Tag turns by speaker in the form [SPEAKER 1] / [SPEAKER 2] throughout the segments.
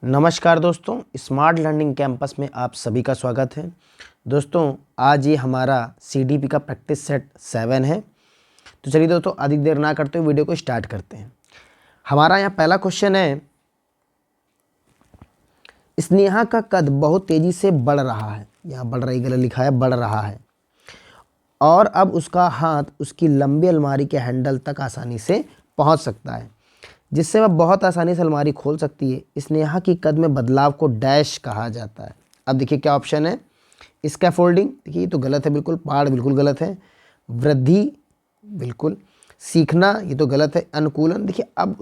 [SPEAKER 1] नमस्कार दोस्तों, smart learning campus में आप सभी का स्वागत है। दोस्तों आज ये हमारा सीडीपी का प्रैक्टिस सेट 7 है। तो चलिए दोस्तों अधिक देर ना करते हुए वीडियो को स्टार्ट करते हैं। हमारा यहाँ पहला क्वेश्चन है, स्नेहा का कद बहुत तेज़ी से बढ़ रहा है। यहाँ बढ़ रही गलत लिखा है, बढ़ रहा है, और अब उसका हाथ उसकी लंबी अलमारी के हैंडल तक आसानी से पहुँच सकता है, जिससे वह बहुत आसानी से अलमारी खोल सकती है। स्नेहा की कद में बदलाव को डैश कहा जाता है। अब देखिए क्या ऑप्शन है। स्कैफोल्डिंग, देखिए ये तो गलत है बिल्कुल, पहाड़ बिल्कुल गलत है, वृद्धि बिल्कुल, सीखना ये तो गलत है, अनुकूलन। देखिए अब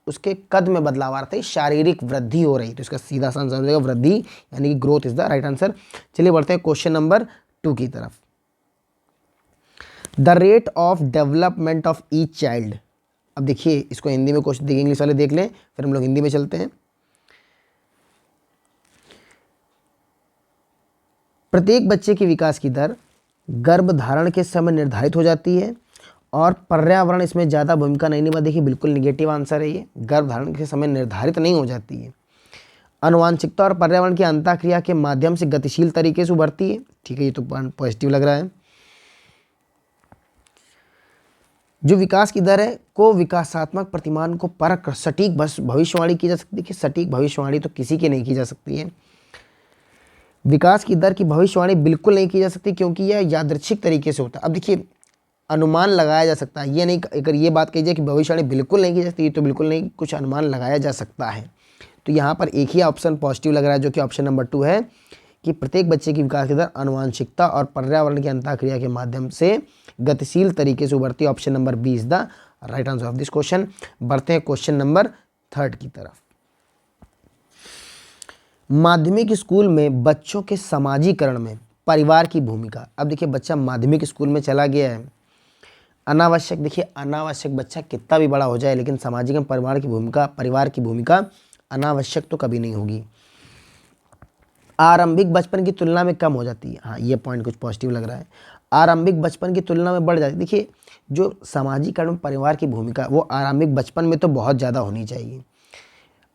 [SPEAKER 1] उसके कद में बदलाव आ रहा था, शारीरिक वृद्धि हो रही, तो इसका सीधा सा आंसर हो जाएगा वृद्धि, यानी कि growth is the right answer. चलिए बढ़ते हैं क्वेश्चन नंबर 2 की तरफ। The rate of development of each child. अब देखिए इसको हिंदी में क्वेश्चन देखिए, इंग्लिश वाले देख लें, फिर हम लोग हिंदी में चलते हैं। प्रत्येक बच्चे के विकास की दर गर्भधारण के समय निर्धारित हो जाती है, और पर्यावरण इसमें ज़्यादा भूमिका नहीं निभा। देखिए बिल्कुल निगेटिव आंसर है ये, गर्भधारण के समय निर्धारित नहीं हो जाती है। आनुवांशिकता और पर्यावरण की अंतःक्रिया के माध्यम से गतिशील तरीके से उभरती है। ठीक है, ये तो पॉजिटिव लग रहा है। जो विकास की दर है को विकासात्मक प्रतिमान को परख कर सटीक भविष्यवाणी की जा सकती है। देखिए सटीक भविष्यवाणी तो किसी की नहीं की जा सकती है। विकास की दर की भविष्यवाणी बिल्कुल नहीं की जा सकती, क्योंकि यह यादृच्छिक तरीके से होता है। अब देखिए अनुमान लगाया जा सकता है, ये नहीं, अगर ये बात कही जाए कि भविष्यवाणी बिल्कुल नहीं की जा सकती, तो बिल्कुल नहीं, कुछ अनुमान लगाया जा सकता है। तो यहाँ पर एक ही ऑप्शन पॉजिटिव लग रहा है, जो कि ऑप्शन नंबर 2 है, कि प्रत्येक बच्चे की विकास की दर आनुवांशिकता और पर्यावरण की अंतःक्रिया के माध्यम से गतिशील तरीके से उभरती है। Option number B is the right answer of this question. बढ़ते हैं क्वेश्चन नंबर 3 की तरफ। माध्यमिक स्कूल में बच्चों के समाजीकरण में परिवार की भूमिका। अब देखिए बच्चा माध्यमिक स्कूल में चला गया है, अनावश्यक, देखिए अनावश्यक बच्चा कितना भी बड़ा हो जाए, लेकिन सामाजिक में परिवार की भूमिका अनावश्यक तो कभी नहीं होगी। आरंभिक बचपन की तुलना में कम हो जाती है। हाँ, ये पॉइंट कुछ पॉजिटिव लग रहा है। आरंभिक बचपन की तुलना में बढ़ जाती है। देखिए जो सामाजिकरण में परिवार की भूमिका वो आरंभिक बचपन में तो बहुत ज़्यादा होनी चाहिए,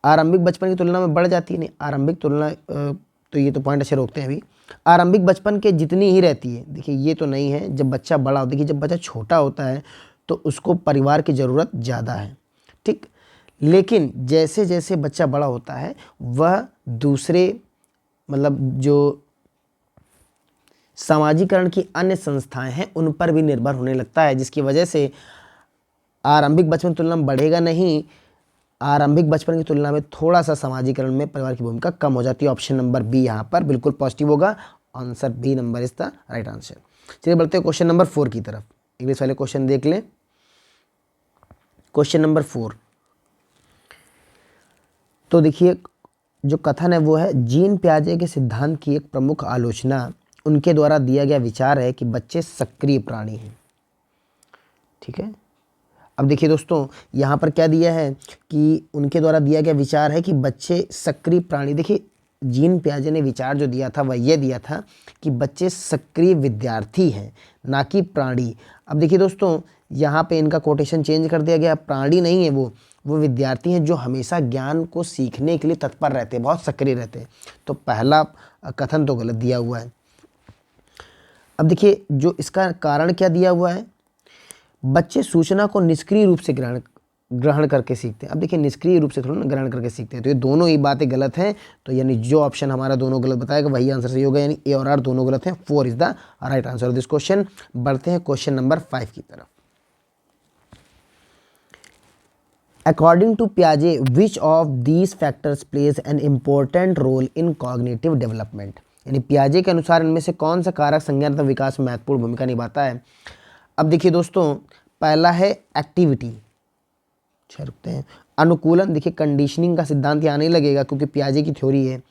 [SPEAKER 1] आरंभिक बचपन की तुलना में बढ़ जाती है। नहीं, आरंभिक तुलना तो ये तो पॉइंट अच्छे रोकते हैं अभी। आरंभिक बचपन के जितनी ही रहती है। देखिए ये तो नहीं है, जब बच्चा बड़ा हो, देखिए जब बच्चा छोटा होता है तो उसको परिवार की ज़रूरत ज़्यादा है, ठीक। लेकिन जैसे जैसे बच्चा बड़ा होता है वह दूसरे मतलब जो सामाजिकरण की अन्य संस्थाएं हैं उन पर भी निर्भर होने लगता है, जिसकी वजह से आरंभिक बचपन की तुलना में बढ़ेगा नहीं, आरंभिक बचपन की तुलना में थोड़ा सा सामाजिकरण में परिवार की भूमिका कम हो जाती है। ऑप्शन नंबर बी यहाँ पर बिल्कुल पॉजिटिव होगा, answer B number is the right answer. चलिए बढ़ते हैं क्वेश्चन नंबर 4 की तरफ। इंग्लिश वाले क्वेश्चन देख लें। क्वेश्चन नंबर 4, तो देखिए जो कथन है वो है, जीन पियाजे के सिद्धांत की एक प्रमुख आलोचना उनके द्वारा दिया गया विचार है कि बच्चे सक्रिय प्राणी हैं। ठीक है, अब देखिए दोस्तों यहाँ पर क्या दिया है कि उनके द्वारा दिया गया विचार है कि बच्चे सक्रिय प्राणी। देखिए जीन पियाजे ने विचार जो दिया था वह यह दिया था कि बच्चे सक्रिय विद्यार्थी हैं, ना कि प्राणी। अब देखिए दोस्तों यहाँ पे इनका कोटेशन चेंज कर दिया गया, प्राणी नहीं है वो विद्यार्थी हैं जो हमेशा ज्ञान को सीखने के लिए तत्पर रहते हैं, बहुत सक्रिय रहते हैं। तो पहला कथन तो गलत दिया हुआ है। अब देखिए जो इसका कारण क्या दिया हुआ है, बच्चे सूचना को निष्क्रिय रूप से ग्रहण करके सीखते हैं। अब देखिए निष्क्रिय रूप से थोड़ा ना ग्रहण करके सीखते हैं, तो ये दोनों ही बातें गलत हैं। तो यानी जो ऑप्शन हमारा दोनों गलत बताएगा वही आंसर सही होगा, यानी ए और आर दोनों गलत हैं। 4 is the right answer of this question. बढ़ते हैं क्वेश्चन नंबर 5 की तरफ। अकॉर्डिंग टू पियाजे which of these factors plays an important role in cognitive development. यानी पियाजे के अनुसार इनमें से कौन सा कारक संज्ञानात्मक विकास में महत्वपूर्ण भूमिका निभाता है। अब देखिए दोस्तों पहला है एक्टिविटी, रुकते हैं, अनुकूलन। देखिए कंडीशनिंग का सिद्धांत यहाँ नहीं लगेगा क्योंकि पियाजे की थ्योरी है।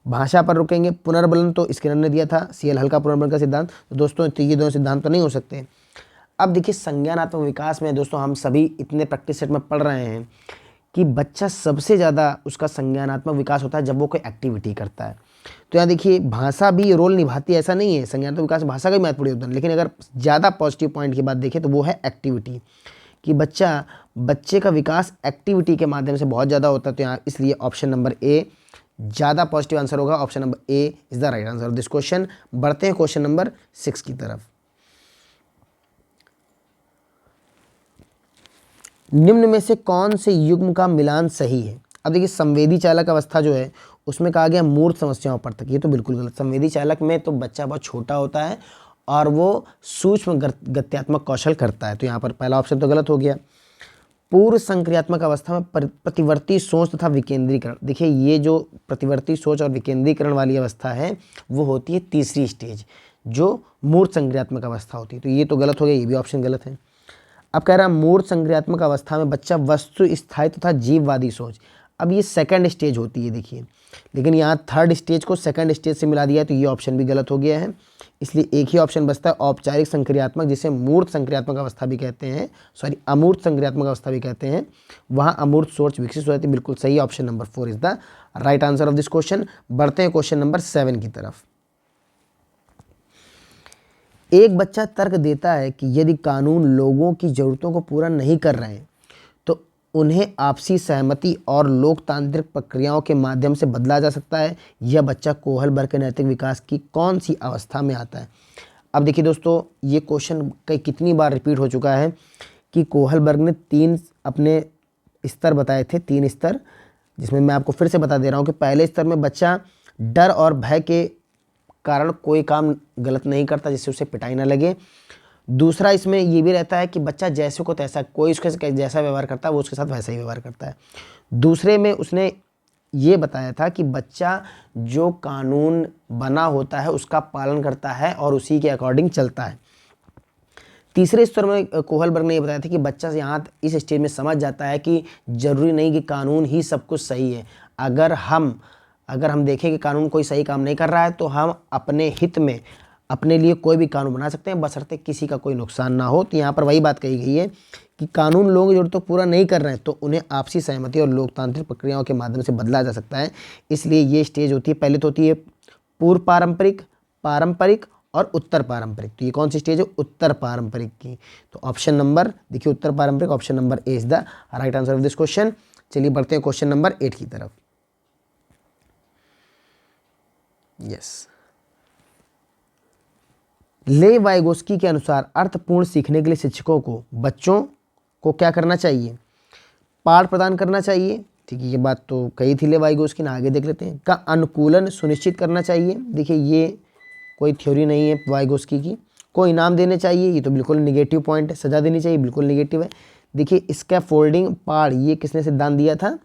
[SPEAKER 1] भाषा पर रुकेंगे, पुनर्बलन तो स्किनर ने दिया था, सीएल हल्का पुनर्बलन का सिद्धांत। तो दोस्तों तो ये दोनों सिद्धांत तो नहीं हो सकते। अब देखिए संज्ञानात्मक विकास में दोस्तों हम सभी इतने प्रैक्टिस सेट में पढ़ रहे हैं कि बच्चा सबसे ज़्यादा उसका संज्ञानात्मक विकास होता है जब वो कोई एक्टिविटी करता है। तो यहाँ देखिए भाषा भी रोल निभाती है, ऐसा नहीं है, संज्ञानात्मक विकास भाषा का भी महत्वपूर्ण योगदान। लेकिन अगर ज़्यादा पॉजिटिव पॉइंट की बात देखें तो वो है एक्टिविटी, कि बच्चा बच्चे का विकास एक्टिविटी के माध्यम से बहुत ज़्यादा होता है, तो यहाँ इसलिए ऑप्शन नंबर ए ज़्यादा पॉजिटिव आंसर होगा। Option number A is the right answer of this question. बढ़ते हैं क्वेश्चन नंबर 6 की तरफ। निम्न में से कौन से युग्म का मिलान सही है? अब देखिए, संवेदी चालक अवस्था जो है उसमें कहा गया मूर्त समस्याओं पर तक, ये तो बिल्कुल गलत। संवेदी चालक में तो बच्चा बहुत छोटा होता है और वो सूक्ष्म गत्यात्मक कौशल करता है, तो यहाँ पर पहला ऑप्शन तो गलत हो गया। पूर्व संक्रियात्मक अवस्था में प्रतिवर्ती सोच तथा विकेंद्रीकरण, देखिए ये जो प्रतिवर्ती सोच और विकेंद्रीकरण वाली अवस्था है वो होती है तीसरी स्टेज, जो मूर्त संक्रियात्मक अवस्था होती है, तो ये तो गलत हो गया, ये भी ऑप्शन गलत है। अब कह रहा है मूर्त संक्रियात्मक अवस्था में बच्चा वस्तु स्थायी तथा जीववादी सोच, अब ये सेकंड स्टेज होती है देखिए, लेकिन यहाँ थर्ड स्टेज को सेकंड स्टेज से मिला दिया है, तो ये ऑप्शन भी गलत हो गया है। इसलिए एक ही ऑप्शन बचता है औपचारिक संक्रियात्मक, जिसे मूर्त संक्रियात्मक अवस्था भी कहते हैं, सॉरी अमूर्त संक्रियात्मक अवस्था भी कहते हैं, वहाँ अमूर्त सोच विकसित हो जाती है। बिल्कुल सही, option number 4 is the right answer of this question. बढ़ते हैं क्वेश्चन नंबर 7 की तरफ। एक बच्चा तर्क देता है कि यदि कानून लोगों की ज़रूरतों को पूरा नहीं कर रहे हैं तो उन्हें आपसी सहमति और लोकतांत्रिक प्रक्रियाओं के माध्यम से बदला जा सकता है। यह बच्चा कोहलबर्ग के नैतिक विकास की कौन सी अवस्था में आता है? अब देखिए दोस्तों, ये क्वेश्चन कितनी बार रिपीट हो चुका है कि कोहलबर्ग ने 3 अपने स्तर बताए थे, 3 स्तर, जिसमें मैं आपको फिर से बता दे रहा हूँ कि पहले स्तर में बच्चा डर और भय के कारण कोई काम गलत नहीं करता जिससे उसे पिटाई ना लगे। दूसरा, इसमें ये भी रहता है कि बच्चा जैसे को तैसा, कोई उसके जैसा व्यवहार करता है वो उसके साथ वैसा ही व्यवहार करता है। दूसरे में उसने ये बताया था कि बच्चा जो कानून बना होता है उसका पालन करता है और उसी के अकॉर्डिंग चलता है। तीसरे स्तर में कोहलबर्ग ने ये बताया था कि बच्चा यहाँ इस स्टेज में समझ जाता है कि ज़रूरी नहीं कि कानून ही सब कुछ सही है। अगर हम देखें कि कानून कोई सही काम नहीं कर रहा है तो हम अपने हित में अपने लिए कोई भी कानून बना सकते हैं, बशर्ते किसी का कोई नुकसान ना हो। तो यहाँ पर वही बात कही गई है कि कानून लोगों की जरूरतों को पूरा नहीं कर रहे हैं तो उन्हें आपसी सहमति और लोकतांत्रिक प्रक्रियाओं के माध्यम से बदला जा सकता है। इसलिए ये स्टेज होती है, पहले तो होती है पूर्व पारंपरिक, पारंपरिक और उत्तर पारंपरिक। तो ये कौन सी स्टेज है? उत्तर पारंपरिक की। तो ऑप्शन नंबर देखिए, उत्तर पारंपरिक, option number A is the right answer of this question. चलिए बढ़ते हैं क्वेश्चन नंबर 8 की तरफ। यस, ले वाइगोस्की के अनुसार अर्थपूर्ण सीखने के लिए शिक्षकों को बच्चों को क्या करना चाहिए? पाठ प्रदान करना चाहिए, ठीक है, ये बात तो कही थी ले वाइगोस्की ने, आगे देख लेते हैं। का अनुकूलन सुनिश्चित करना चाहिए, देखिए ये कोई थ्योरी नहीं है वाइगोस्की की। को इनाम देने चाहिए, ये तो बिल्कुल निगेटिव पॉइंट है। सजा देनी चाहिए, बिल्कुल निगेटिव है। देखिए इसका फोल्डिंग पाड़, ये किसने सिद्धांत दिया था?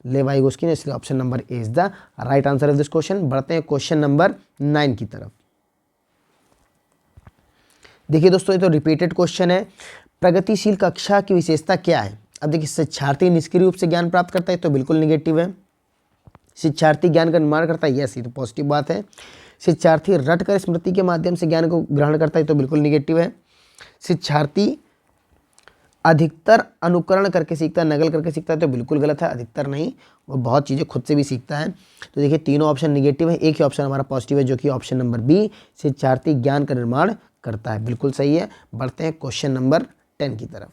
[SPEAKER 1] ले वाइगोस्की ने, इसलिए option number A is the right answer of this question. बढ़ते हैं क्वेश्चन नंबर 9 की तरफ। देखिए दोस्तों, ये तो रिपीटेड क्वेश्चन है। प्रगतिशील कक्षा की विशेषता क्या है? अब देखिए, शिक्षार्थी निष्क्रिय रूप से ज्ञान प्राप्त करता है, तो बिल्कुल निगेटिव है। शिक्षार्थी ज्ञान का निर्माण करता है, यस, ये तो पॉजिटिव बात है। शिक्षार्थी रट कर स्मृति के माध्यम से ज्ञान को ग्रहण करता है, तो बिल्कुल निगेटिव है। शिक्षार्थी अधिकतर अनुकरण करके सीखता है, नकल करके सीखता है, तो बिल्कुल गलत है, अधिकतर नहीं, वो बहुत चीज़ें खुद से भी सीखता है। तो देखिए तीनों ऑप्शन निगेटिव है, एक ही ऑप्शन हमारा पॉजिटिव है जो कि ऑप्शन नंबर बी, शिक्षार्थी ज्ञान का निर्माण करता है, बिल्कुल सही है। बढ़ते हैं क्वेश्चन नंबर 10 की तरफ।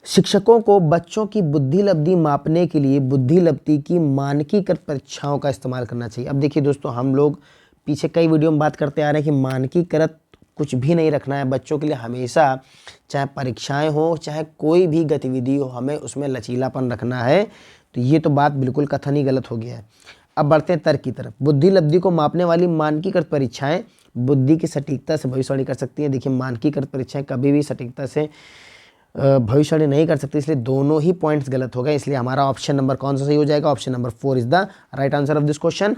[SPEAKER 1] शिक्षकों को बच्चों की बुद्धि लब्धि मापने के लिए बुद्धि लब्धि की मानकीकृत परीक्षाओं का इस्तेमाल करना चाहिए। अब देखिए दोस्तों, हम लोग पीछे कई वीडियो में बात करते आ रहे हैं कि मानकीकृत कुछ भी नहीं रखना है बच्चों के लिए। हमेशा चाहे परीक्षाएं हो चाहे कोई भी गतिविधि हो, हमें उसमें लचीलापन रखना है। तो ये तो बात बिल्कुल कथन ही गलत हो गया है। अब बढ़ते हैं तर्क की तरफ। बुद्धि लब्धि को मापने वाली मानकीकृत परीक्षाएं बुद्धि की सटीकता से भविष्यवाणी कर सकती हैं। देखिए मानकीकृत परीक्षाएं कभी भी सटीकता से भविष्यवाणी नहीं कर सकती, इसलिए दोनों ही पॉइंट्स गलत हो गए। इसलिए हमारा ऑप्शन नंबर कौन सा सही हो जाएगा? Option number 4 is the right answer of this question.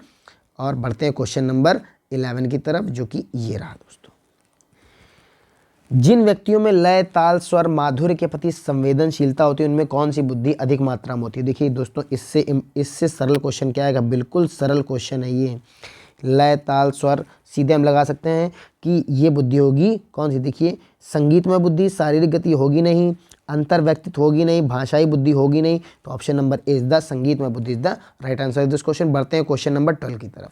[SPEAKER 1] और बढ़ते हैं क्वेश्चन नंबर 11 की तरफ, जो कि ये रहा दोस्तों। जिन व्यक्तियों में लय, ताल, स्वर, माधुर्य के प्रति संवेदनशीलता होती है उनमें कौन सी बुद्धि अधिक मात्रा में होती है? देखिए दोस्तों, इससे सरल क्वेश्चन क्या आएगा? बिल्कुल सरल क्वेश्चन है ये। लय, ताल, स्वर, सीधे हम लगा सकते हैं कि ये बुद्धि होगी कौन सी? देखिए, संगीत में बुद्धि, शारीरिक गति होगी नहीं, अंतर व्यक्तित्व होगी नहीं, भाषाई बुद्धि होगी नहीं। तो option number A is the संगीत में बुद्धि is the right answer of this question. बढ़ते हैं क्वेश्चन नंबर 12 की तरफ।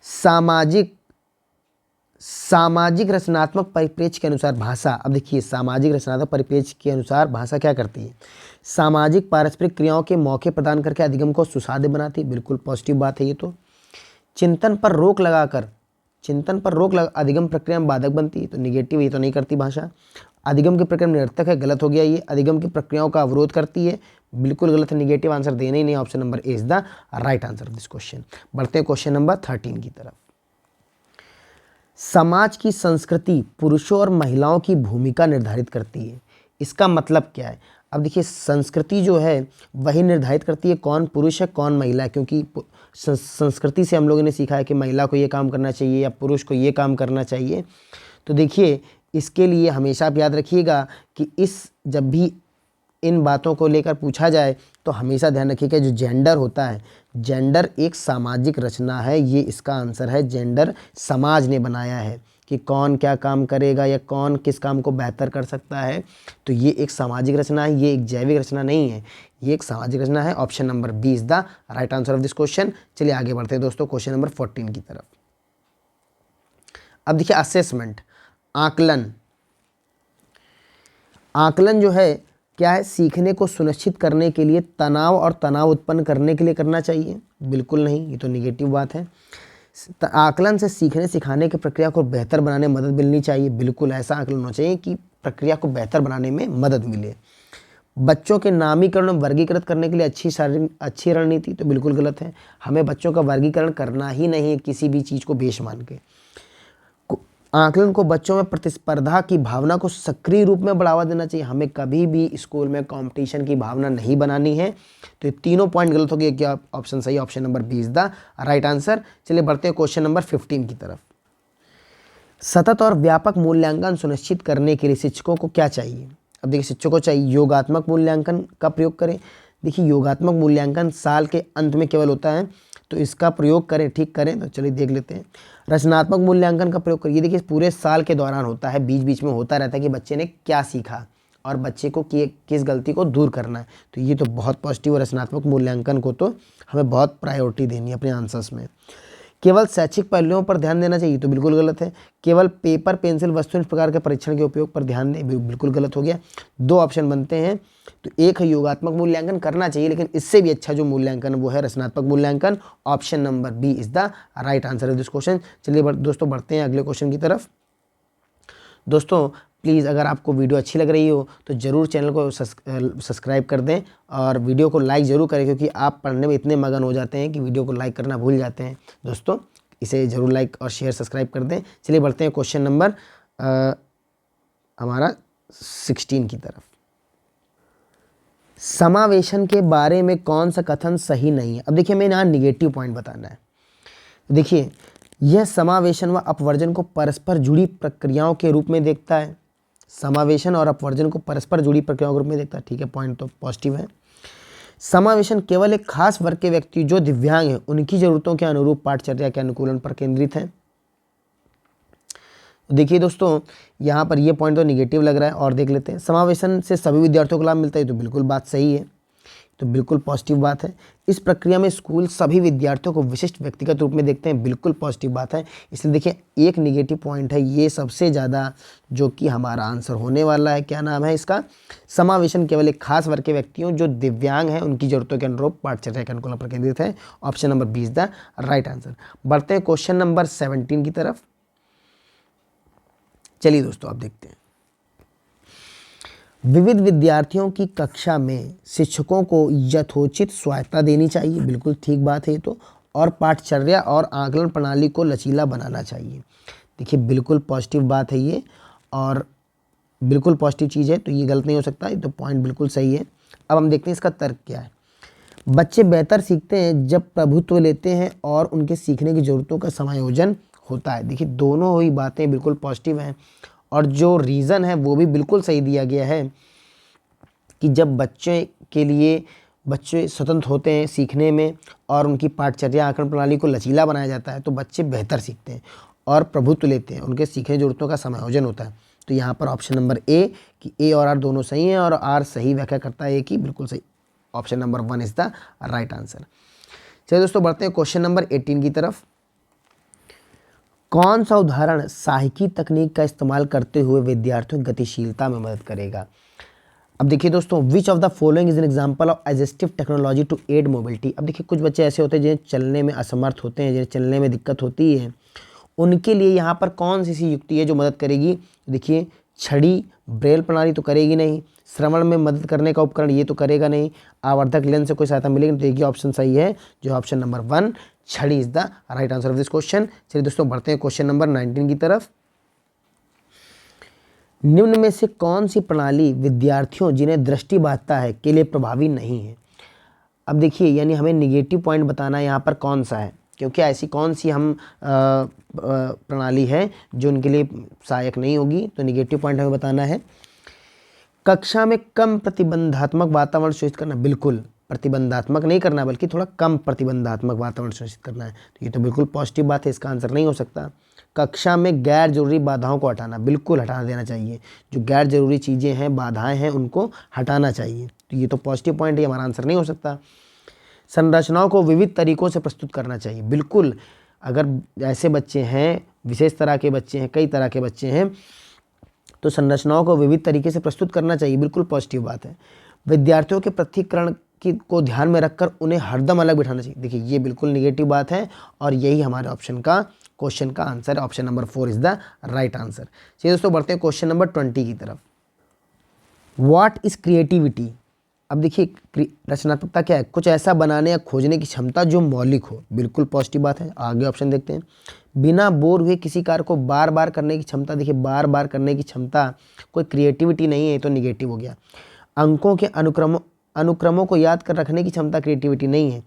[SPEAKER 1] सामाजिक सामाजिक रचनात्मक परिप्रेक्ष्य के अनुसार भाषा, अब देखिए सामाजिक रचनात्मक परिप्रेक्ष्य के अनुसार भाषा क्या करती है, सामाजिक पारस्परिक क्रियाओं के मौके प्रदान करके अधिगम को सुसाध्य बनाती है, बिल्कुल पॉजिटिव बात है ये तो। चिंतन पर रोक लगाकर, अधिगम प्रक्रिया में बाधक बनती है, तो निगेटिव, ये तो नहीं करती भाषा। अधिगम की प्रक्रिया में निरर्थक है, गलत हो गया ये। अधिगम की प्रक्रियाओं का अवरोध करती है, बिल्कुल गलत है, निगेटिव आंसर देना ही नहीं, option number A is the right answer this question. बढ़ते हैं क्वेश्चन नंबर 13 की तरफ। समाज की संस्कृति पुरुषों और महिलाओं की भूमिका निर्धारित करती है, इसका मतलब क्या है। अब देखिए संस्कृति जो है वही निर्धारित करती है कौन पुरुष है कौन महिला है, क्योंकि संस्कृति से हम लोगों ने सीखा है कि महिला को ये काम करना चाहिए या पुरुष को ये काम करना चाहिए। तो देखिए इसके लिए हमेशा आप याद रखिएगा कि जब भी इन बातों को लेकर पूछा जाए तो हमेशा ध्यान रखिएगा जो जेंडर होता है, जेंडर एक सामाजिक रचना है, ये इसका आंसर है। जेंडर समाज ने बनाया है कि कौन क्या काम करेगा या कौन किस काम को बेहतर कर सकता है, तो ये एक सामाजिक रचना है, ये एक जैविक रचना नहीं है, ये एक सामाजिक रचना है। Option number B is the right answer of this question. चलिए आगे बढ़ते हैं दोस्तों क्वेश्चन नंबर 14 की तरफ। अब देखिए असेसमेंट, आकलन जो है क्या है, सीखने को सुनिश्चित करने के लिए तनाव और तनाव उत्पन्न करने के लिए करना चाहिए, बिल्कुल नहीं, ये तो निगेटिव बात है। आकलन से सीखने सिखाने की प्रक्रिया को बेहतर बनाने में मदद मिलनी चाहिए, बिल्कुल ऐसा आकलन होना चाहिए कि प्रक्रिया को बेहतर बनाने में मदद मिले। बच्चों के नामीकरण और वर्गीकृत करने के लिए अच्छी रणनीति, तो बिल्कुल गलत है, हमें बच्चों का वर्गीकरण करना ही नहीं है किसी भी चीज़ को बेश मान के। आकलन को बच्चों में प्रतिस्पर्धा की भावना को सक्रिय रूप में बढ़ावा देना चाहिए, हमें कभी भी स्कूल में कंपटीशन की भावना नहीं बनानी है। तो ये तीनों पॉइंट गलत हो गए, क्या ऑप्शन सही, option number B is the right answer. चलिए बढ़ते हैं क्वेश्चन नंबर 15 की तरफ। सतत और व्यापक मूल्यांकन सुनिश्चित करने के लिए शिक्षकों को क्या चाहिए। अब देखिए शिक्षकों को चाहिए योगात्मक मूल्यांकन का प्रयोग करें। देखिए योगात्मक मूल्यांकन साल के अंत में केवल होता है, तो इसका प्रयोग करें, ठीक करें। तो चलिए देख लेते हैं। रचनात्मक मूल्यांकन का प्रयोग करिए, देखिए पूरे साल के दौरान होता है, बीच बीच में होता रहता है कि बच्चे ने क्या सीखा और बच्चे को किस गलती को दूर करना है, तो ये तो बहुत पॉजिटिव। रचनात्मक मूल्यांकन को तो हमें बहुत प्रायोरिटी देनी है अपने आंसर्स में। केवल शैक्षिक पहलुओं पर ध्यान देना चाहिए, तो बिल्कुल गलत है। केवल पेपर पेंसिल वस्तु इस प्रकार के परीक्षण के उपयोग पर ध्यान दें, बिल्कुल गलत हो गया। दो ऑप्शन बनते हैं, तो एक है योगात्मक मूल्यांकन करना चाहिए, लेकिन इससे भी अच्छा जो मूल्यांकन वो है रचनात्मक मूल्यांकन। Option number B is the right answer of this question. चलिए दोस्तों बढ़ते हैं अगले क्वेश्चन की तरफ। दोस्तों प्लीज़ अगर आपको वीडियो अच्छी लग रही हो तो ज़रूर चैनल को सब्सक्राइब कर दें और वीडियो को लाइक ज़रूर करें, क्योंकि आप पढ़ने में इतने मगन हो जाते हैं कि वीडियो को लाइक करना भूल जाते हैं। दोस्तों इसे ज़रूर लाइक और शेयर सब्सक्राइब कर दें। चलिए बढ़ते हैं क्वेश्चन नंबर हमारा 16 की तरफ। समावेशन के बारे में कौन सा कथन सही नहीं है। अब देखिए मैं यहाँ निगेटिव पॉइंट बताना है। देखिए यह समावेशन व अपवर्जन को परस्पर जुड़ी प्रक्रियाओं के रूप में देखता है, समावेशन और अपवर्जन को परस्पर जुड़ी प्रक्रियाओं के रूप में देखता है, ठीक है, पॉइंट तो पॉजिटिव है। समावेशन केवल एक खास वर्ग के व्यक्ति जो दिव्यांग हैं उनकी जरूरतों के अनुरूप पाठचर्या के अनुकूलन पर केंद्रित है। देखिए दोस्तों यहाँ पर ये पॉइंट तो निगेटिव लग रहा है, और देख लेते हैं। समावेशन से सभी विद्यार्थियों को लाभ मिलता है, तो बिल्कुल बात सही है, तो बिल्कुल पॉजिटिव बात है। इस प्रक्रिया में स्कूल सभी विद्यार्थियों को विशिष्ट व्यक्तिगत रूप में देखते हैं, बिल्कुल पॉजिटिव बात है। इसलिए देखिए एक निगेटिव पॉइंट है, ये सबसे ज़्यादा जो कि हमारा आंसर होने वाला है, क्या नाम है इसका, समावेशन केवल एक खास वर्ग के व्यक्तियों जो दिव्यांग हैं उनकी जरूरतों के अनुरूप पाठचर्या के अनुकूलन पर केंद्रित है। Option number B is the right answer. बढ़ते हैं क्वेश्चन नंबर 17 की तरफ। चलिए दोस्तों आप देखते हैं। विविध विद्यार्थियों की कक्षा में शिक्षकों को यथोचित स्वायत्ता देनी चाहिए, बिल्कुल ठीक बात है तो, और पाठचर्या और आकलन प्रणाली को लचीला बनाना चाहिए। देखिए बिल्कुल पॉजिटिव बात है ये, और बिल्कुल पॉजिटिव चीज़ है, तो ये गलत नहीं हो सकता, ये तो पॉइंट बिल्कुल सही है। अब हम देखते हैं इसका तर्क क्या है। बच्चे बेहतर सीखते हैं जब प्रभुत्व लेते हैं और उनके सीखने की ज़रूरतों का समायोजन होता है। देखिए दोनों ही बातें बिल्कुल पॉजिटिव हैं, और जो रीज़न है वो भी बिल्कुल सही दिया गया है कि जब बच्चे स्वतंत्र होते हैं सीखने में और उनकी पाठचर्या आकलन प्रणाली को लचीला बनाया जाता है, तो बच्चे बेहतर सीखते हैं और प्रभुत्व लेते हैं, उनके सीखने जरूरतों का समायोजन होता है। तो यहाँ पर ऑप्शन नंबर ए कि ए और आर दोनों सही हैं, और आर सही व्याख्या करता है कि बिल्कुल सही। Option number 1 is the right answer. चलिए दोस्तों बढ़ते हैं क्वेश्चन नंबर 18 की तरफ। कौन सा उदाहरण सांख्यिकी तकनीक का इस्तेमाल करते हुए विद्यार्थियों की गतिशीलता में मदद करेगा? अब देखिए दोस्तों, which of the following is an example of assistive technology to aid mobility. अब देखिए कुछ बच्चे ऐसे होते हैं जिन्हें चलने में असमर्थ होते हैं, जिन्हें चलने में दिक्कत होती है, उनके लिए यहाँ पर कौन सी ऐसी युक्ति है जो मदद करेगी? देखिए, छड़ी, ब्रेल प्रणाली तो करेगी नहीं, श्रवण में मदद करने का उपकरण ये तो करेगा नहीं, आवर्धक लेंस से कोई सहायता मिलेगी, तो एक ही ऑप्शन सही है जो ऑप्शन नंबर 1 छड़ी is the right answer of this question. चलिए दोस्तों बढ़ते हैं क्वेश्चन नंबर 19 की तरफ। निम्न में से कौन सी प्रणाली विद्यार्थियों जिन्हें दृष्टि बाधिता है के लिए प्रभावी नहीं है? अब देखिए, यानी हमें निगेटिव पॉइंट बताना है यहाँ पर कौन सा है, क्योंकि ऐसी कौन सी हम प्रणाली है जो उनके लिए सहायक नहीं होगी, तो निगेटिव पॉइंट हमें बताना है। कक्षा में कम प्रतिबंधात्मक वातावरण सुनिश्चित करना, बिल्कुल प्रतिबंधात्मक नहीं करना बल्कि थोड़ा कम प्रतिबंधात्मक वातावरण सुनिश्चित करना है, तो ये तो बिल्कुल पॉजिटिव बात है, इसका आंसर नहीं हो सकता। कक्षा में गैर जरूरी बाधाओं को हटाना, बिल्कुल हटा देना चाहिए, जो गैर जरूरी चीज़ें हैं, बाधाएं हैं, उनको हटाना चाहिए, तो ये तो पॉजिटिव पॉइंट है, हमारा आंसर नहीं हो सकता। संरचनाओं को विविध तरीकों से प्रस्तुत करना चाहिए, बिल्कुल, अगर ऐसे बच्चे हैं, विशेष तरह के बच्चे हैं, कई तरह के बच्चे हैं, तो संरचनाओं को विविध तरीके से प्रस्तुत करना चाहिए, बिल्कुल पॉजिटिव बात है। विद्यार्थियों के पृथक्करण की को ध्यान में रखकर उन्हें हरदम अलग बिठाना चाहिए, देखिए ये बिल्कुल निगेटिव बात है, और यही हमारे ऑप्शन का क्वेश्चन का answer, option number 4 is the right answer. चलिए दोस्तों बढ़ते हैं क्वेश्चन नंबर 20 की तरफ। What is creativity? अब देखिए, रचनात्मकता क्या है? कुछ ऐसा बनाने या खोजने की क्षमता जो मौलिक हो, बिल्कुल पॉजिटिव बात है। आगे ऑप्शन देखते हैं। बिना बोर हुए किसी कार्य को बार बार करने की क्षमता, देखिए बार बार करने की क्षमता कोई क्रिएटिविटी नहीं है, तो निगेटिव हो गया। अंकों के अनुक्रमों को याद कर रखने की क्षमता क्रिएटिविटी नहीं है।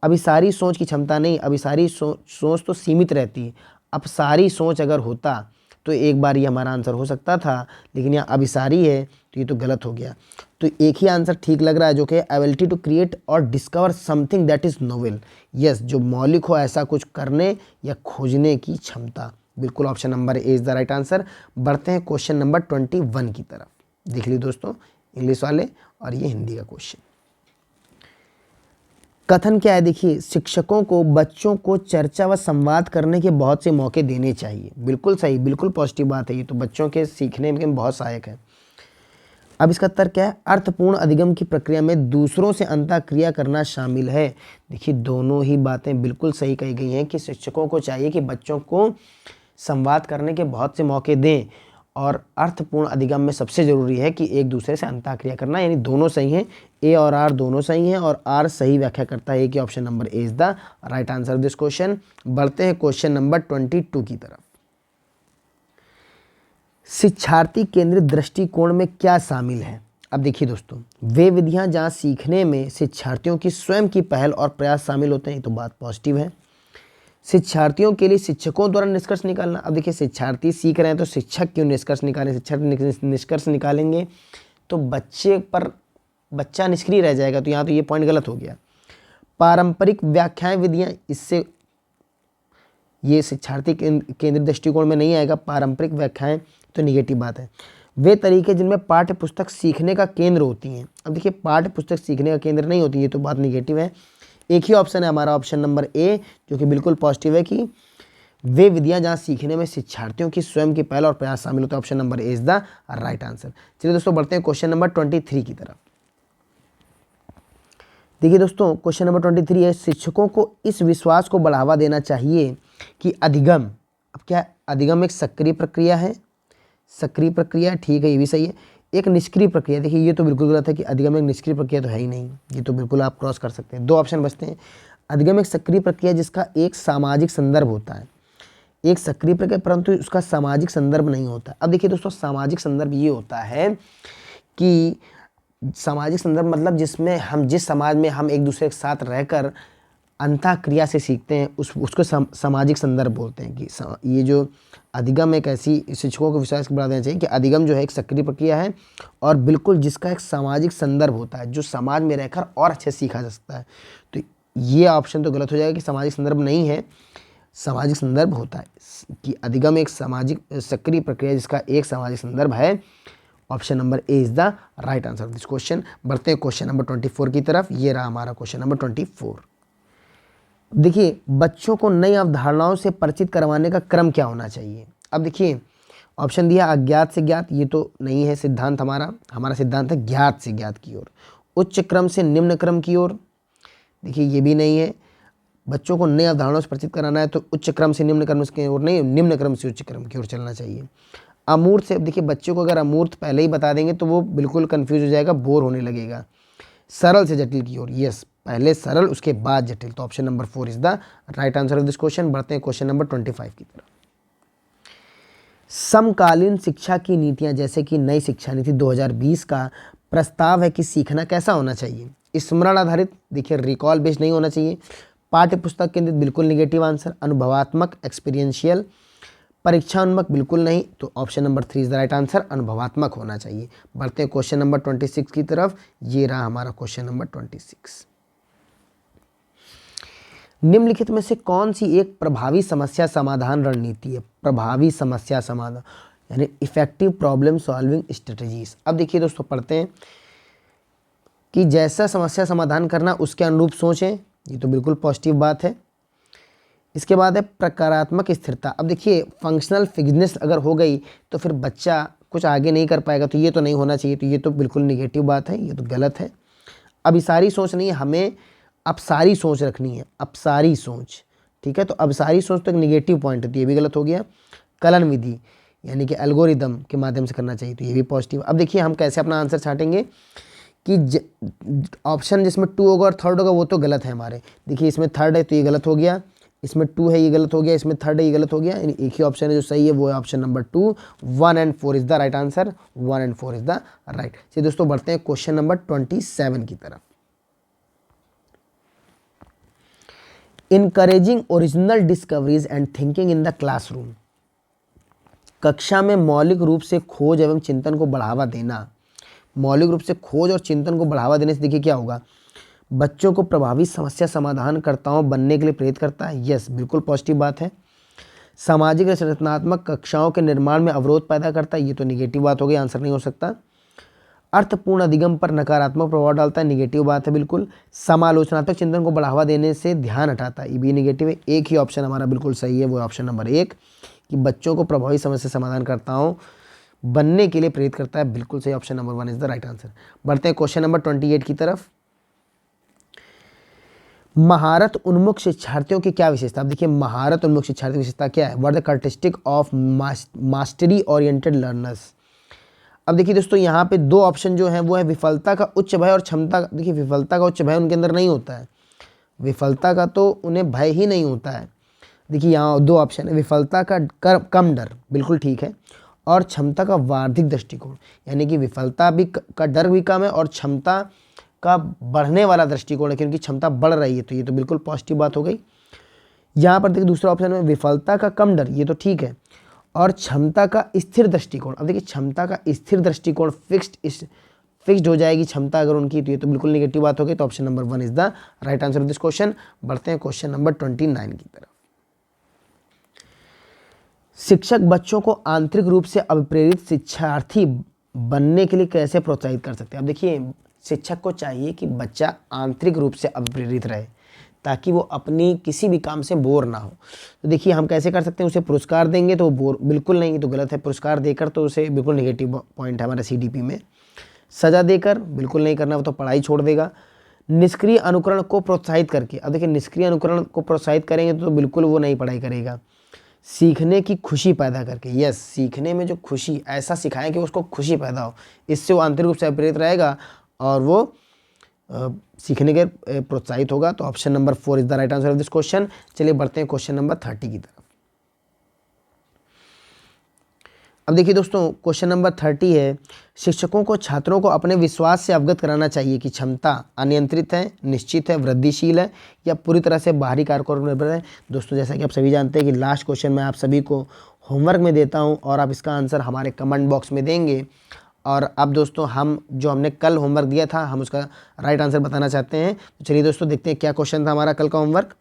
[SPEAKER 1] अभी सारी सोच की क्षमता नहीं, अभी सारी सोच तो सीमित रहती है, अब सारी सोच अगर होता तो एक बार ये हमारा आंसर हो सकता था, लेकिन यहाँ अभिसारी है, तो ये तो गलत हो गया। तो एक ही आंसर ठीक लग रहा है, जो कि एबिलिटी टू क्रिएट और discover something that is novel. Yes, जो मौलिक हो, ऐसा कुछ करने या खोजने की क्षमता, बिल्कुल option number A is the right answer. बढ़ते हैं क्वेश्चन नंबर 21 की तरफ। देख लीजिए दोस्तों, इंग्लिश वाले, और ये हिंदी का क्वेश्चन। कथन क्या है? देखिए, शिक्षकों को बच्चों को चर्चा व संवाद करने के बहुत से मौके देने चाहिए, बिल्कुल सही, बिल्कुल पॉजिटिव बात है, ये तो बच्चों के सीखने में बहुत सहायक है। अब इसका उत्तर क्या है? अर्थपूर्ण अधिगम की प्रक्रिया में दूसरों से अंतःक्रिया करना शामिल है। देखिए दोनों ही बातें बिल्कुल सही कही गई हैं कि शिक्षकों को चाहिए कि बच्चों को संवाद करने के बहुत से मौके दें, और अर्थपूर्ण अधिगम में सबसे ज़रूरी है कि एक दूसरे से अंतःक्रिया करना, यानी दोनों सही हैं, ए और आर दोनों सही हैं, और आर सही व्याख्या करता है कि option number A is the right answer of this question. बढ़ते हैं क्वेश्चन नंबर 22 की तरफ। शिक्षार्थी केंद्रित दृष्टिकोण में क्या शामिल है? अब देखिए दोस्तों, वे विधियां जहां सीखने में शिक्षार्थियों की स्वयं की पहल और प्रयास शामिल होते हैं, तो बात पॉजिटिव है। शिक्षार्थियों के लिए शिक्षकों द्वारा निष्कर्ष निकालना, अब देखिए शिक्षार्थी सीख रहे हैं तो शिक्षक क्यों निष्कर्ष निकालें? शिक्षक निष्कर्ष निकालेंगे तो बच्चा निष्क्रिय रह जाएगा, तो यहाँ तो ये पॉइंट गलत हो गया। पारंपरिक व्याख्याएं विधियां, इससे ये शिक्षार्थी केंद्रित दृष्टिकोण में नहीं आएगा, पारंपरिक व्याख्याएं तो निगेटिव बात है। वे तरीके जिनमें पाठ्य पुस्तक सीखने का केंद्र होती हैं, अब देखिए पाठ्य पुस्तक सीखने का केंद्र नहीं होती, ये तो बात निगेटिव है। एक ही ऑप्शन है हमारा, ऑप्शन नंबर ए, जो कि बिल्कुल पॉजिटिव है कि वे विधियां जहां सीखने में शिक्षार्थियों की स्वयं की पहल और प्रयास शामिल होता है, option number A is the right answer. चलिए दोस्तों बढ़ते हैं क्वेश्चन नंबर 23 की तरफ। देखिए दोस्तों, क्वेश्चन नंबर 23 है, शिक्षकों को इस विश्वास को बढ़ावा देना चाहिए कि अधिगम, अब क्या अधिगम एक सक्रिय प्रक्रिया है? सक्रिय प्रक्रिया ठीक है, ये भी सही है। एक निष्क्रिय प्रक्रिया, देखिए ये तो बिल्कुल गलत है कि अधिगम एक निष्क्रिय प्रक्रिया तो है ही नहीं, ये तो बिल्कुल आप क्रॉस कर सकते हैं। दो ऑप्शन बचते हैं। अधिगम एक सक्रिय प्रक्रिया जिसका एक सामाजिक संदर्भ होता है, एक सक्रिय प्रक्रिया परंतु उसका सामाजिक संदर्भ नहीं होता। अब देखिए दोस्तों, सामाजिक संदर्भ ये होता है कि सामाजिक संदर्भ मतलब जिसमें हम, जिस समाज में हम एक दूसरे के साथ रहकर अंतःक्रिया से सीखते हैं, उसको सामाजिक संदर्भ बोलते हैं। कि ये जो अधिगम एक ऐसी, शिक्षकों को विश्वास बढ़ा देना चाहिए कि अधिगम जो है एक सक्रिय प्रक्रिया है, और बिल्कुल जिसका एक सामाजिक संदर्भ होता है, जो समाज में रहकर और अच्छे से सीखा जा सकता है। तो ये ऑप्शन तो गलत हो जाएगा कि सामाजिक संदर्भ नहीं है, सामाजिक संदर्भ होता है, कि अधिगम एक सामाजिक सक्रिय प्रक्रिया जिसका एक सामाजिक संदर्भ है। Option number A is the right answer of this question. बढ़ते हैं क्वेश्चन नंबर 24 की तरफ। ये रहा हमारा क्वेश्चन नंबर 24। देखिए बच्चों को नई अवधारणाओं से परिचित करवाने का क्रम क्या होना चाहिए। अब देखिए ऑप्शन दिया अज्ञात से ज्ञात, ये तो नहीं है सिद्धांत हमारा। हमारा सिद्धांत है ज्ञात से ज्ञात की ओर। उच्च क्रम से निम्न क्रम की ओर, देखिए ये भी नहीं है। बच्चों को नई अवधारणाओं से परिचित कराना है तो उच्च क्रम से निम्न क्रम की ओर नहीं, निम्न क्रम से उच्च क्रम की ओर चलना चाहिए। अमूर्त से, देखिए बच्चों को अगर अमूर्त पहले ही बता देंगे तो वो बिल्कुल कंफ्यूज हो जाएगा, बोर होने लगेगा। सरल से जटिल की ओर, यस, पहले सरल उसके बाद जटिल। तो option number 4 is the right answer of this question. बढ़ते हैं क्वेश्चन नंबर 25 की तरफ। समकालीन शिक्षा की नीतियां जैसे कि नई शिक्षा नीति 2020 का प्रस्ताव है कि सीखना कैसा होना चाहिए। स्मरण आधारित, देखिए रिकॉल बेस्ड नहीं होना चाहिए। पाठ्य पुस्तक केंद्रित, बिल्कुल निगेटिव आंसर। अनुभवात्मक एक्सपीरियंशियल, परीक्षान्मुख, बिल्कुल नहीं। तो option number 3 is the right answer, अनुभवात्मक होना चाहिए। बढ़ते हैं क्वेश्चन नंबर 26 की तरफ। ये रहा हमारा क्वेश्चन नंबर 26। निम्नलिखित में से कौन सी एक प्रभावी समस्या समाधान रणनीति है। प्रभावी समस्या समाधान यानी इफेक्टिव प्रॉब्लम सॉल्विंग स्ट्रेटजीज। अब देखिए दोस्तों पढ़ते हैं कि जैसा समस्या समाधान करना उसके अनुरूप सोचें, ये तो बिल्कुल पॉजिटिव बात है। इसके बाद है प्रकारात्मक स्थिरता। अब देखिए फंक्शनल फिटनेस अगर हो गई तो फिर बच्चा कुछ आगे नहीं कर पाएगा, तो ये तो नहीं होना चाहिए, तो ये तो बिल्कुल निगेटिव बात है, ये तो गलत है। अब सारी सोच नहीं है, हमें अब सारी सोच रखनी है, अब सारी सोच, ठीक है। तो अब सारी सोच तो एक निगेटिव पॉइंट है, तो ये भी गलत हो गया। कलन विधि यानी कि एल्गोरिदम के माध्यम से करना चाहिए, तो ये भी पॉजिटिव। अब देखिए हम कैसे अपना आंसर छाटेंगे कि ऑप्शन जिसमें 2 होगा और थर्ड होगा वो तो गलत है हमारे। देखिए इसमें थर्ड है तो ये गलत हो गया, इसमें 2 है ये गलत हो गया, इसमें थर्ड है ये गलत हो गया। यानी एक ही ऑप्शन है जो सही है, वो है option number 2। 1 and 4 is the right answer, 1 and 4 is the right. चलिए दोस्तों बढ़ते हैं क्वेश्चन नंबर 27 की तरफ। Encouraging original discoveries and thinking in the classroom. कक्षा में मौलिक रूप से खोज एवं चिंतन को बढ़ावा देना। मौलिक रूप से खोज और चिंतन को बढ़ावा देने से देखिए क्या होगा, बच्चों को प्रभावी समस्या समाधानकर्ताओं बनने के लिए प्रेरित करता है, यस बिल्कुल पॉजिटिव बात है। सामाजिक रचनात्मक कक्षाओं के निर्माण में अवरोध पैदा करता है, ये तो निगेटिव बात हो गई, आंसर नहीं हो सकता। अर्थपूर्ण अधिगम पर नकारात्मक प्रभाव डालता है, निगेटिव बात है बिल्कुल। समालोचनात्मक चिंतन को बढ़ावा देने से ध्यान हटाता है, ये भी निगेटिव है। एक ही ऑप्शन हमारा बिल्कुल सही है, वो ऑप्शन नंबर 1 कि बच्चों को प्रभावी समस्या समाधानकर्ताओं बनने के लिए प्रेरित करता है, बिल्कुल सही, option number 1 is the right answer. बढ़ते हैं क्वेश्चन नंबर 28 की तरफ। महारत उन्मुख शिक्षार्थियों की क्या विशेषता। अब देखिए महारत उन्मुख शिक्षार्थियों की विशेषता क्या है, what the characteristic of mastery oriented learners. अब देखिए दोस्तों यहाँ पे 2 ऑप्शन जो हैं वो है विफलता का उच्च भय और क्षमता। देखिए विफलता का उच्च भय उनके अंदर नहीं होता है, विफलता का तो उन्हें भय ही नहीं होता है। देखिए यहाँ 2 ऑप्शन है, विफलता का कम डर, बिल्कुल ठीक है, और क्षमता का वार्षिक दृष्टिकोण, यानी कि विफलता भी का डर भी कम है और क्षमता का बढ़ने वाला दृष्टिकोण है कि उनकी क्षमता बढ़ रही है, तो ये तो बिल्कुल पॉजिटिव बात हो गई। यहाँ पर देखिए दूसरा ऑप्शन है विफलता का कम डर, ये तो ठीक है, और क्षमता का स्थिर दृष्टिकोण। अब देखिए क्षमता का स्थिर दृष्टिकोण फिक्स्ड हो जाएगी क्षमता अगर उनकी, तो ये तो बिल्कुल नेगेटिव बात हो गई। तो option number 1 is the right answer of this question. बढ़ते हैं क्वेश्चन नंबर 29 की तरफ। शिक्षक बच्चों को आंतरिक रूप से अभिप्रेरित शिक्षार्थी बनने के लिए कैसे प्रोत्साहित कर सकते हैं। अब देखिए शिक्षक को चाहिए कि बच्चा आंतरिक रूप से अभिप्रेरित रहे ताकि वो अपनी किसी भी काम से बोर ना हो। तो देखिए हम कैसे कर सकते हैं, उसे पुरस्कार देंगे तो वो बोर, बिल्कुल नहीं, तो गलत है। पुरस्कार देकर तो उसे बिल्कुल नेगेटिव पॉइंट है हमारे CDP में। सज़ा देकर बिल्कुल नहीं करना, वो तो पढ़ाई छोड़ देगा। निष्क्रिय अनुकरण को प्रोत्साहित करके, अब देखिए निष्क्रिय अनुकरण को प्रोत्साहित करेंगे तो बिल्कुल वो नहीं पढ़ाई करेगा। सीखने की खुशी पैदा करके, यस सीखने में जो खुशी, ऐसा सिखाएं कि उसको खुशी पैदा हो, इससे वो आंतरिक रूप से प्रेरित रहेगा और वो सीखने के प्रोत्साहित होगा। तो option number 4 is the right answer of this question. चलिए बढ़ते हैं क्वेश्चन नंबर 30 की तरफ। अब देखिए दोस्तों क्वेश्चन नंबर 30 है, शिक्षकों को छात्रों को अपने विश्वास से अवगत कराना चाहिए कि क्षमता अनियंत्रित है, निश्चित है, वृद्धिशील है या पूरी तरह से बाहरी कारकों पर निर्भर है। दोस्तों जैसा कि आप सभी जानते हैं कि लास्ट क्वेश्चन मैं आप सभी को होमवर्क में देता हूं और आप इसका आंसर हमारे कमेंट बॉक्स में देंगे। और अब दोस्तों हमने कल होमवर्क दिया था, हम उसका राइट आंसर बताना चाहते हैं। तो चलिए दोस्तों देखते हैं क्या क्वेश्चन था हमारा कल का होमवर्क।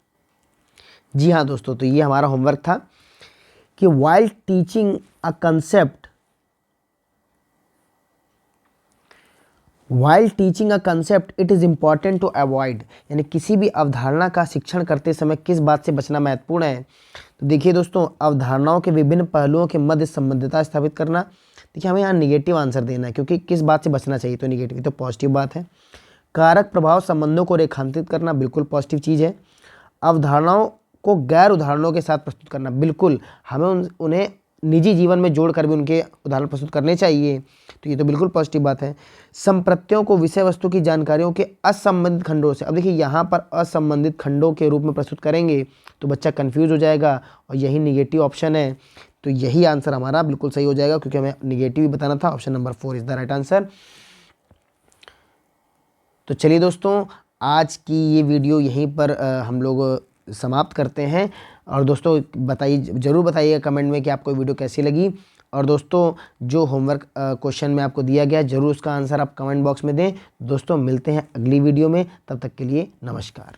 [SPEAKER 1] जी हाँ दोस्तों, तो ये हमारा होमवर्क था कि while teaching a concept, while teaching a concept it is important to avoid, यानी किसी भी अवधारणा का शिक्षण करते समय किस बात से बचना महत्वपूर्ण है। तो देखिए दोस्तों, अवधारणाओं के विभिन्न पहलुओं के मध्य संबंधितता स्थापित करना। देखिए हमें यहाँ निगेटिव आंसर देना है, क्योंकि किस बात से बचना चाहिए, तो निगेटिव, तो पॉजिटिव बात है। कारक प्रभाव संबंधों को रेखांकित करना, बिल्कुल पॉजिटिव चीज़ है। अवधारणाओं को गैर उदाहरणों के साथ प्रस्तुत करना, बिल्कुल हमें उन्हें निजी जीवन में जोड़कर भी उनके उदाहरण प्रस्तुत करने चाहिए, तो ये तो बिल्कुल पॉजिटिव बात है। संप्रत्यों को विषय वस्तु की जानकारियों के असंबंधित खंडों से, अब देखिए यहाँ पर असंबंधित खंडों के रूप में प्रस्तुत करेंगे तो बच्चा कंफ्यूज हो जाएगा, और यही निगेटिव ऑप्शन है, तो यही आंसर हमारा बिल्कुल सही हो जाएगा, क्योंकि हमें निगेटिव ही बताना था। Option number 4 is the right answer. तो चलिए दोस्तों, आज की ये वीडियो यहीं पर हम लोग समाप्त करते हैं। और दोस्तों बताइए, ज़रूर बताइएगा कमेंट में कि आपको वीडियो कैसी लगी। और दोस्तों जो होमवर्क क्वेश्चन में आपको दिया गया, ज़रूर उसका आंसर आप कमेंट बॉक्स में दें। दोस्तों मिलते हैं अगली वीडियो में, तब तक के लिए नमस्कार।